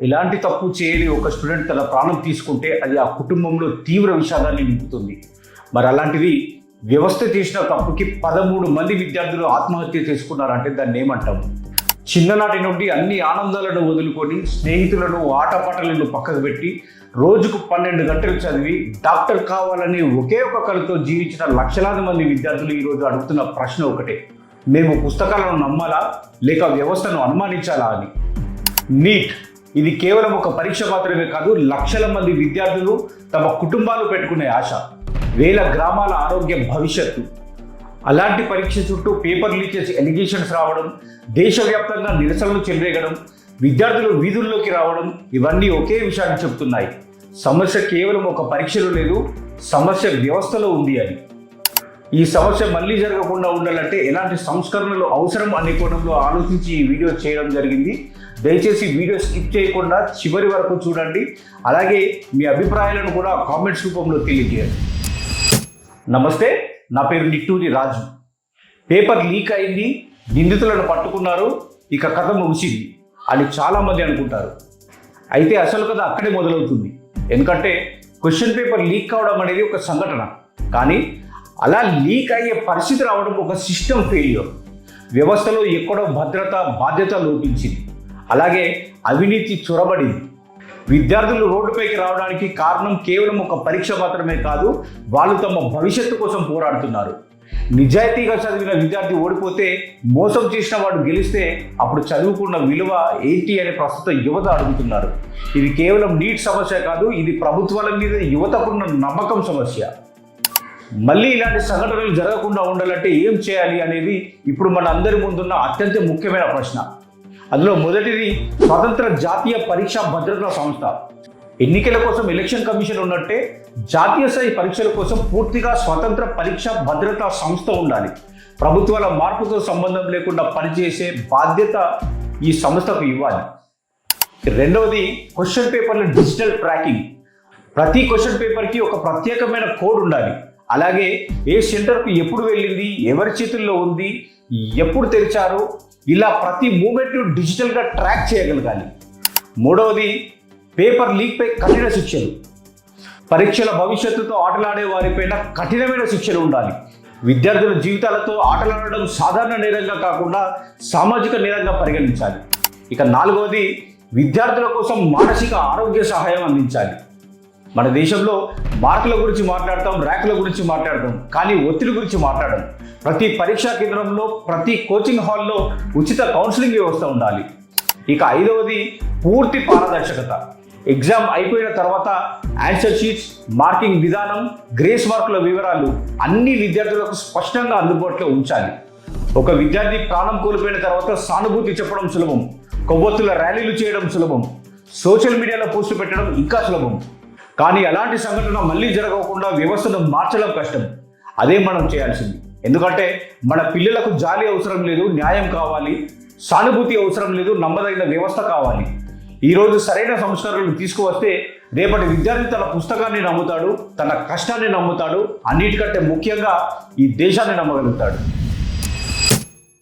ఎలాంటి తప్పు చేయని ఒక స్టూడెంట్ తన ప్రాణం తీసుకుంటే అది ఆ కుటుంబంలో తీవ్ర విషాదాన్ని నింపుతుంది. మరి అలాంటిది వ్యవస్థ చేసిన తప్పుకి 13 మంది విద్యార్థులు ఆత్మహత్య చేసుకున్నారంటే దాన్ని ఏమంటాం? చిన్ననాటి నుండి అన్ని ఆనందాలను వదులుకొని స్నేహితులను ఆటపాటలను పక్కకు పెట్టి రోజుకు 12 గంటలు చదివి డాక్టర్ కావాలని ఒకే ఒక కళతో జీవించిన లక్షలాది మంది విద్యార్థులు ఈరోజు అడుగుతున్న ప్రశ్న ఒకటే: మేము పుస్తకాలను నమ్మాలా లేక వ్యవస్థను అనుమానించాలా అని. నీట్ ఇది కేవలం ఒక పరీక్ష మాత్రమే కాదు, లక్షల మంది విద్యార్థులు తమ కుటుంబాలు పెట్టుకునే ఆశ, వేల గ్రామాల ఆరోగ్య భవిష్యత్తు. అలాంటి పరీక్ష చుట్టూ పేపర్ లీకేజ్ ఎలిగేషన్స్ రావడం, దేశవ్యాప్తంగా నిరసనలు చెలరేగడం, విద్యార్థులు వీధుల్లోకి రావడం ఇవన్నీ ఒకే విషయాన్ని చెప్తున్నాయి: సమస్య కేవలం ఒక పరీక్షలో లేదు, సమస్య వ్యవస్థలో ఉంది అని. ఈ సమస్య మళ్ళీ జరగకుండా ఉండాలంటే ఎలాంటి సంస్కరణలు అవసరం అనే కోణంలో ఆలోచించి ఈ వీడియో చేయడం జరిగింది. దయచేసి వీడియో స్కిప్ చేయకుండా చివరి వరకు చూడండి. అలాగే మీ అభిప్రాయాలను కూడా కామెంట్స్ రూపంలో తెలియజేయండి. నమస్తే, నా పేరు నిట్టూరి రాజు. పేపర్ లీక్ అయింది, నిందితులను పట్టుకున్నారు, ఇక కథ ముగిసింది అని చాలామంది అనుకుంటారు. అయితే అసలు కథ అక్కడే మొదలవుతుంది. ఎందుకంటే క్వశ్చన్ పేపర్ లీక్ కావడం అనేది ఒక సంఘటన, కానీ అలా లీక్ అయ్యే పరిస్థితి రావడం ఒక సిస్టమ్ ఫెయిల్యూర్. వ్యవస్థలో ఎక్కడో భద్రత, బాధ్యత లోపించింది. అలాగే అవినీతి చొరబడింది. విద్యార్థులు రోడ్డుపైకి రావడానికి కారణం కేవలం ఒక పరీక్ష మాత్రమే కాదు, వాళ్ళు తమ భవిష్యత్తు కోసం పోరాడుతున్నారు. నిజాయితీగా చదివిన విద్యార్థి ఓడిపోతే, మోసం చేసిన వాడు గెలిస్తే అప్పుడు చదువుకున్న విలువ ఏంటి అని ప్రస్తుత యువత అడుగుతున్నారు. ఇది కేవలం నీట్ సమస్య కాదు, ఇది ప్రభుత్వాల మీద యువతకున్న నమ్మకం సమస్య. మళ్ళీ ఇలాంటి సంఘటనలు జరగకుండా ఉండాలంటే ఏం చేయాలి అనేది ఇప్పుడు మన అందరి ముందున్న అత్యంత ముఖ్యమైన ప్రశ్న. అందులో మొదటిది స్వతంత్ర జాతీయ పరీక్షా భద్రతా సంస్థ. ఎన్నికల కోసం ఎలక్షన్ కమిషన్ ఉన్నట్టే జాతీయ స్థాయి పరీక్షల కోసం పూర్తిగా స్వతంత్ర పరీక్షా భద్రతా సంస్థ ఉండాలి. ప్రభుత్వాల మార్పుతో సంబంధం లేకుండా పనిచేసే బాధ్యత ఈ సంస్థకు ఇవ్వాలి. రెండవది క్వశ్చన్ పేపర్ల డిజిటల్ ట్రాకింగ్. ప్రతి క్వశ్చన్ పేపర్కి ఒక ప్రత్యేకమైన కోడ్ ఉండాలి. అలాగే ఏ సెంటర్కు ఎప్పుడు వెళ్ళింది, ఎవరి చేతుల్లో ఉంది, ఎప్పుడు తెరిచారు, ఇలా ప్రతి మూమెంట్ను డిజిటల్గా ట్రాక్ చేయగలగాలి. మూడవది పేపర్ లీక్పై కఠిన శిక్షలు. పరీక్షల భవిష్యత్తుతో ఆటలాడే వారిపైన కఠినమైన శిక్షలు ఉండాలి. విద్యార్థుల జీవితాలతో ఆటలాడడం సాధారణ నేరంగా కాకుండా సామాజిక నేరంగా పరిగణించాలి. ఇక నాలుగవది విద్యార్థుల కోసం మానసిక ఆరోగ్య సహాయం అందించాలి. మన దేశంలో మార్కుల గురించి మాట్లాడతాం, ర్యాంకుల గురించి మాట్లాడతాం, కానీ ఒత్తిడి గురించి మాట్లాడడం. ప్రతి పరీక్షా కేంద్రంలో, ప్రతి కోచింగ్ హాల్లో ఉచిత కౌన్సిలింగ్ వ్యవస్థ ఉండాలి. ఇక ఐదవది పూర్తి పారదర్శకత. ఎగ్జామ్ అయిపోయిన తర్వాత ఆన్సర్ షీట్స్, మార్కింగ్ విధానం, గ్రేస్ మార్కుల వివరాలు అన్ని విద్యార్థులకు స్పష్టంగా అందుబాటులో ఉంచాలి. ఒక విద్యార్థి ప్రాణం కోల్పోయిన తర్వాత సానుభూతి చెప్పడం సులభం, కొవ్వొత్తుల ర్యాలీలు చేయడం సులభం, సోషల్ మీడియాలో పోస్టు పెట్టడం ఇంకా సులభం. కానీ అలాంటి సంఘటన మళ్ళీ జరగకుండా వ్యవస్థను మార్చడం కష్టం. అదే మనం చేయాల్సింది. ఎందుకంటే మన పిల్లలకు జాలి అవసరం లేదు, న్యాయం కావాలి. సానుభూతి అవసరం లేదు, నమ్మదగిన వ్యవస్థ కావాలి. ఈరోజు సరైన సంస్కరణలు తీసుకువస్తే రేపటి విద్యార్థి తన పుస్తకాన్ని నమ్ముతాడు, తన కష్టాన్ని నమ్ముతాడు, అన్నిటికంటే ముఖ్యంగా ఈ దేశాన్ని నమ్మగలుగుతాడు.